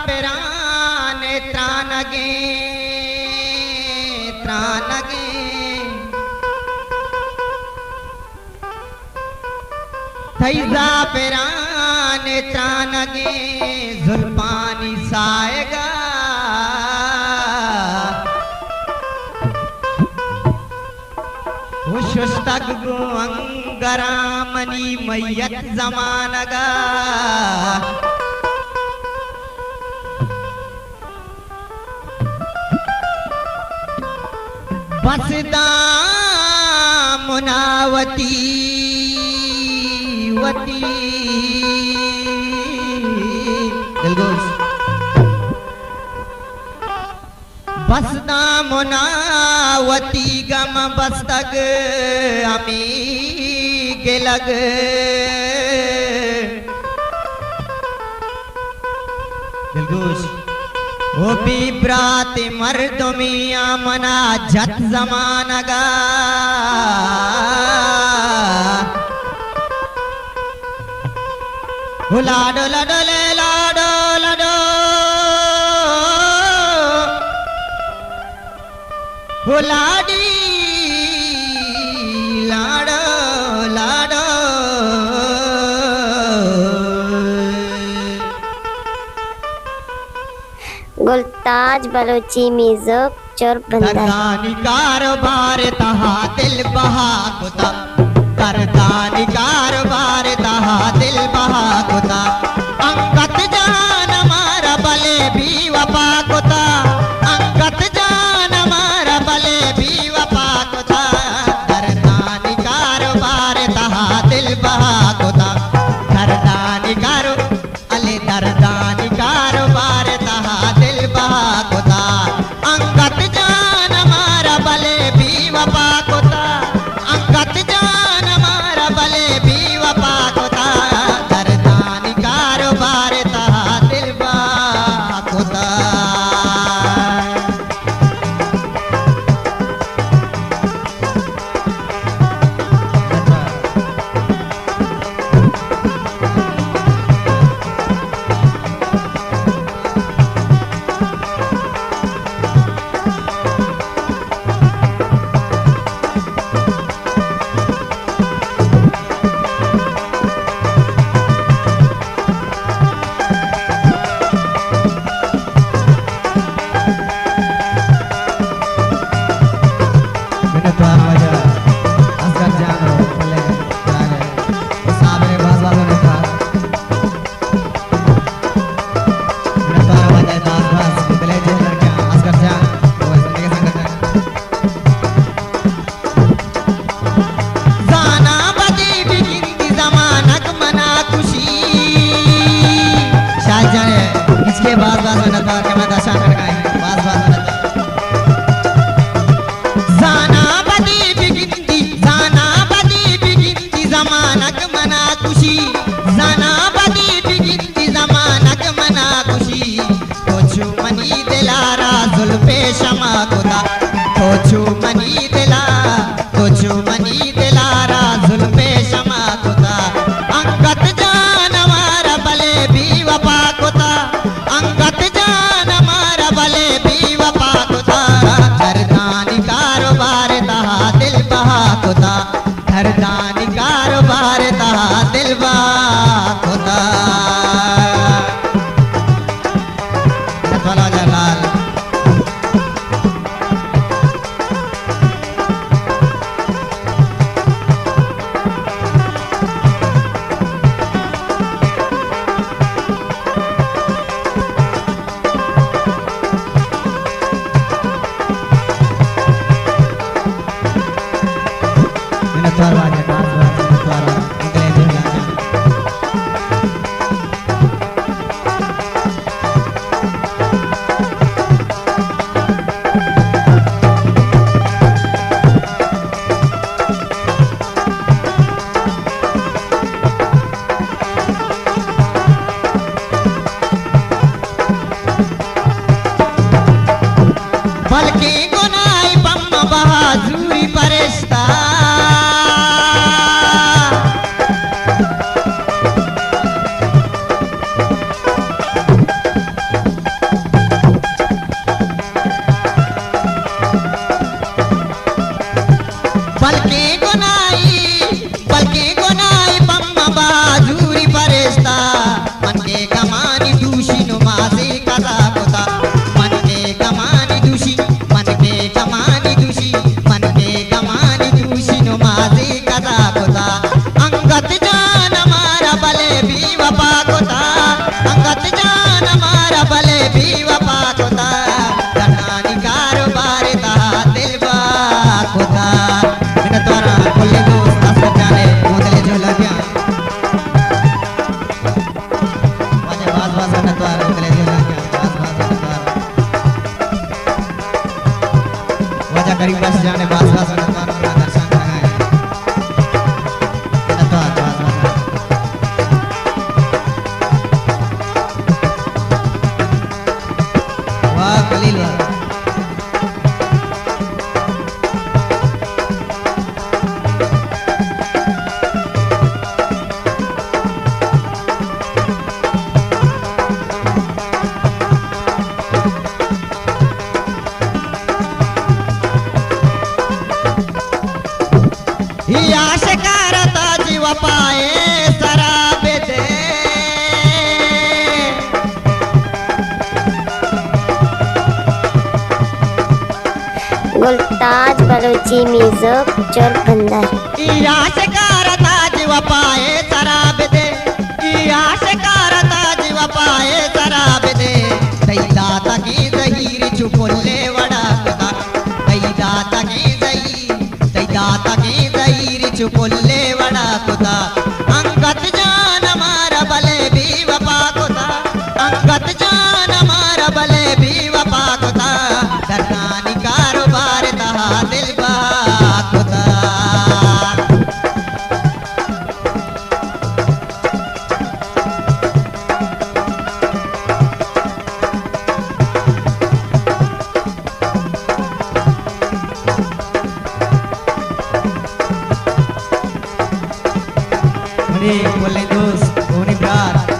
पेराने त्रानगे त्रानगे थैजा पेराने त्रानगे जुल्फानी साएगा हुशुस्तग अंगरामनी मैयत जमानगा बसदा मुनावती वती दिलगोश बसदा मुनावती गम बस्तग अमी गिलग दिलगोश वो भी ब्रात मर्दमिया मना जत जमानगा लाडो लाडो ले लाडो लाडो लाडी लाडो लाडो गुलताज बलोची म्यूजिक चोरबंदर कारोबार तहा दिल बहा कुता करदानी कारोबार तहा दिल बहा कुता अंगत जान मारा बले भी वफा कुता अंगत जान मारा बले भी वफा कुता करदानी कारोबार तहा दिल बहा कुता करदानी कारो अले दरदानी कारोबार तहा दिल बहा कुता अंगत जान मारा बले भी वफा कुता अंगत जान मारा बले भी वफा कुता करदानी कारोबार तहा दिल बहा कुता अंगत जान मारा बले गरीब बस जाने बास बास नतवान पूरा दर्शन कराए नतवान बास बास वाह खलील वाह ही आश करता जीव पाए शराब दे गुलताज बलोची म्यूजिक चोर बंदर। ही आश करता जीव पाए शराब दे ही आश करता जीव पाए शराब दे दैदा तकी जहीर चुकोले वड़ा खुदा दैदा तकी जहीर चुकोले वड़ा खुदा अंगत जान मारा बले भी वफा खुदा अंगत जान मारा बले भी वफा खुदा दरदानी कारोबार तहा दिल बहा खुदा बोले दोस्त बोनी प्यार